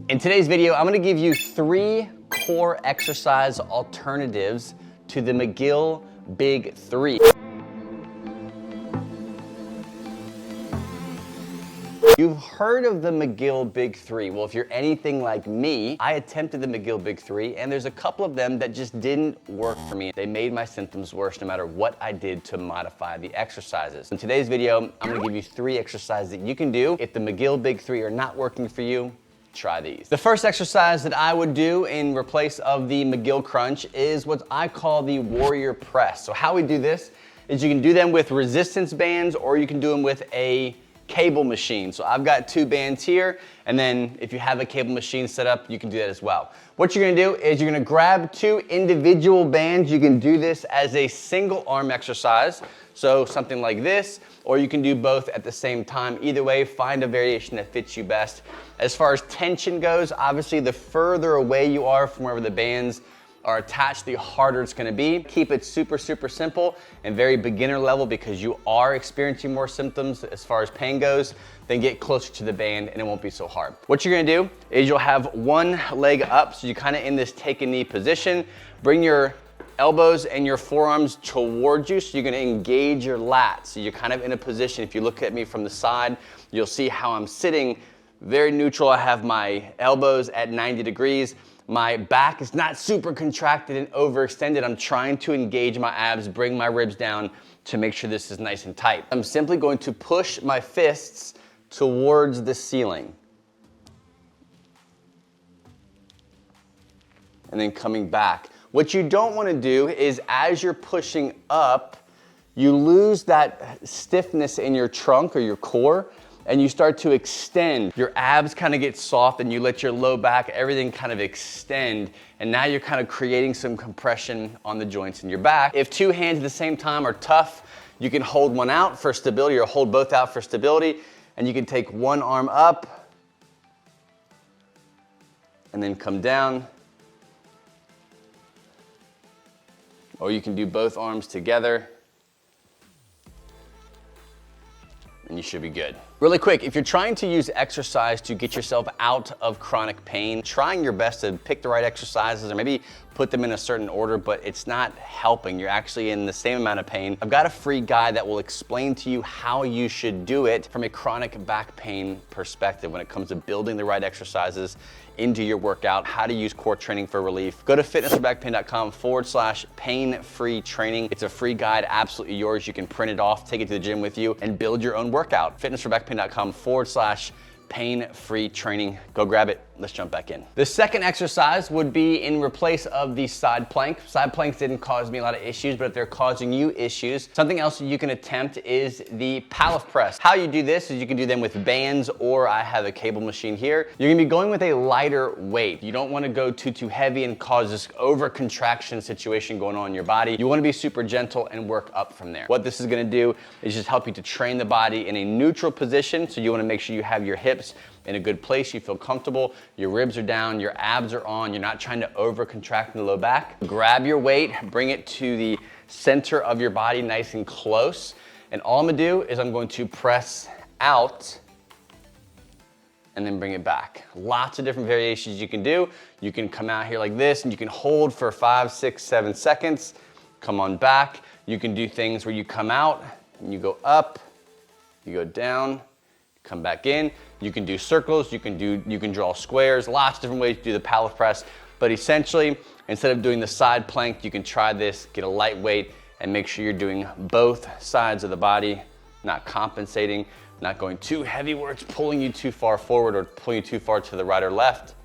In today's video, I'm gonna give you 3 core exercise alternatives to the McGill Big 3. You've heard of the McGill Big 3. Well, if you're anything like me, I attempted the McGill Big 3, and there's a couple of them that just didn't work for me. They made my symptoms worse no matter what I did to modify the exercises. In today's video, I'm gonna give you 3 exercises that you can do. If the McGill Big 3 are not working for you, try these. The first exercise that I would do in replace of the McGill Crunch is what I call the warrior press. So how we do this is you can do them with resistance bands, or you can do them with a cable machine. So I've got 2 bands here, and then if you have a cable machine set up, you can do that as well. What you're gonna do is you're gonna grab 2 individual bands. You can do this as a single arm exercise, so something like this, or you can do both at the same time. Either way, find a variation that fits you best. As far as tension goes, obviously the further away you are from wherever the bands are attached, the harder it's gonna be. Keep it super simple and very beginner level, because you are experiencing more symptoms as far as pain goes. Then get closer to the band and it won't be so hard. What you're gonna do is you'll have one leg up, so you're kinda in this take a knee position. Bring your elbows and your forearms towards you, so you're gonna engage your lats. So you're kind of in a position, if you look at me from the side, you'll see how I'm sitting very neutral. I have my elbows at 90 degrees. My back is not super contracted and overextended. I'm trying to engage my abs, bring my ribs down to make sure this is nice and tight. I'm simply going to push my fists towards the ceiling. And then coming back. What you don't want to do is, as you're pushing up, you lose that stiffness in your trunk or your core, and you start to extend. Your abs kind of get soft, and you let your low back, everything kind of extend, and now you're kind of creating some compression on the joints in your back. If 2 hands at the same time are tough, you can hold one out for stability, or hold both out for stability, and you can take one arm up and then come down. Or you can do both arms together, and you should be good. Really quick, if you're trying to use exercise to get yourself out of chronic pain, trying your best to pick the right exercises, or maybe put them in a certain order, but it's not helping, you're actually in the same amount of pain, I've got a free guide that will explain to you how you should do it from a chronic back pain perspective when it comes to building the right exercises into your workout, how to use core training for relief. Go to fitnessforbackpain.com/pain-free training. It's a free guide, absolutely yours. You can print it off, take it to the gym with you, and build your own workout. fitnessforbackpain.com/pain-free training. Go grab it. Let's jump back in. The second exercise would be in replace of the side plank. Side planks didn't cause me a lot of issues, but if they're causing you issues, something else that you can attempt is the Pallof press. How you do this is you can do them with bands, or I have a cable machine here. You're gonna be going with a lighter weight. You don't wanna go too heavy and cause this over contraction situation going on in your body. You wanna be super gentle and work up from there. What this is gonna do is just help you to train the body in a neutral position. So you wanna make sure you have your hips in a good place, you feel comfortable, your ribs are down, your abs are on, you're not trying to over contract in the low back. Grab your weight, bring it to the center of your body nice and close, and all I'm gonna do is I'm going to press out and then bring it back. Lots of different variations you can do. You can come out here like this, and you can hold for 5, 6, 7 seconds, come on back. You can do things where you come out and you go up, you go down, come back in. You can do circles, you can draw squares, lots of different ways to do the Pallof press. But essentially, instead of doing the side plank, you can try this, get a light weight, and make sure you're doing both sides of the body, not compensating, not going too heavy where it's pulling you too far forward or pulling you too far to the right or left.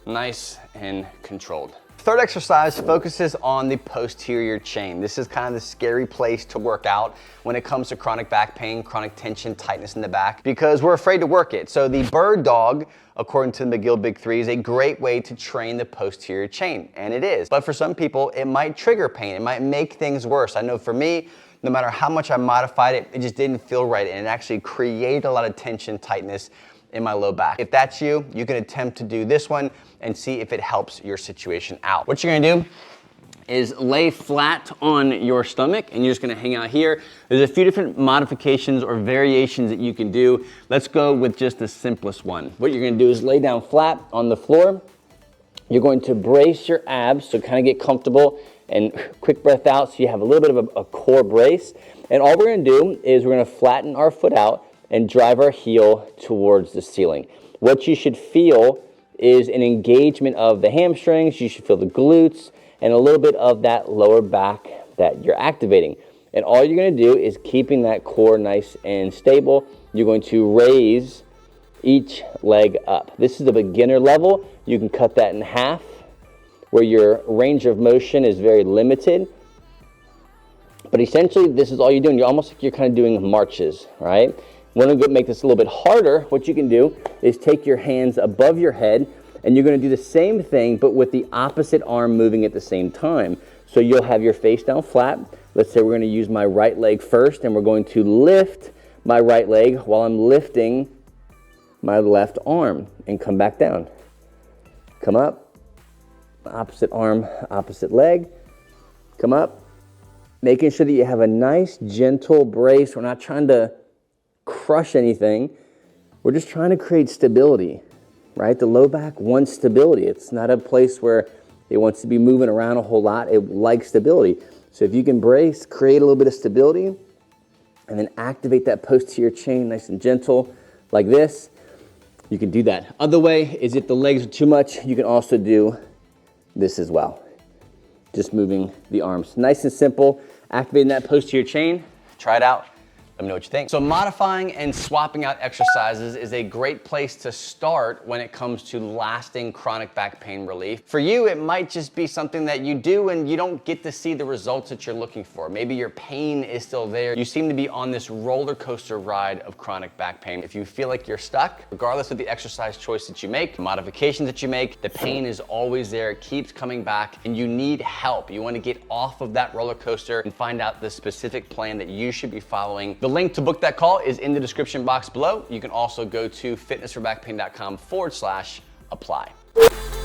Nice and controlled. Third exercise focuses on the posterior chain. This is kind of the scary place to work out when it comes to chronic back pain, chronic tension, tightness in the back, because we're afraid to work it. So the bird dog, according to the McGill Big 3, is a great way to train the posterior chain, and it is. But for some people, it might trigger pain. It might make things worse. I know for me, no matter how much I modified it, it just didn't feel right, and it actually created a lot of tension, tightness in my low back. If that's you, you can attempt to do this one and see if it helps your situation out. What you're gonna do is lay flat on your stomach and you're just gonna hang out here. There's a few different modifications or variations that you can do. Let's go with just the simplest one. What you're gonna do is lay down flat on the floor. You're going to brace your abs, so kind of get comfortable and quick breath out so you have a little bit of a core brace. And all we're gonna do is we're gonna flatten our foot out and drive our heel towards the ceiling. What you should feel is an engagement of the hamstrings, you should feel the glutes, and a little bit of that lower back that you're activating. And all you're gonna do is keeping that core nice and stable. You're going to raise each leg up. This is the beginner level. You can cut that in half where your range of motion is very limited. But essentially, this is all you're doing. You're almost like you're kind of doing marches, right? Want to make this a little bit harder, what you can do is take your hands above your head and you're going to do the same thing but with the opposite arm moving at the same time. So you'll have your face down flat. Let's say we're going to use my right leg first and we're going to lift my right leg while I'm lifting my left arm and come back down. Come up, opposite arm, opposite leg, come up, making sure that you have a nice gentle brace. We're not trying to crush anything. We're just trying to create stability, right? The low back wants stability. It's not a place where it wants to be moving around a whole lot. It likes stability. So if you can brace, create a little bit of stability, and then activate that posterior chain nice and gentle like this, you can do that. Other way is if the legs are too much, you can also do this as well. Just moving the arms. Nice and simple. Activating that posterior chain. Try it out. Let me know what you think. So modifying and swapping out exercises is a great place to start when it comes to lasting chronic back pain relief. For you, it might just be something that you do and you don't get to see the results that you're looking for. Maybe your pain is still there. You seem to be on this roller coaster ride of chronic back pain. If you feel like you're stuck, regardless of the exercise choice that you make, modifications that you make, the pain is always there. It keeps coming back and you need help. You want to get off of that roller coaster and find out the specific plan that you should be following. The link to book that call is in the description box below. You can also go to fitnessforbackpain.com/apply.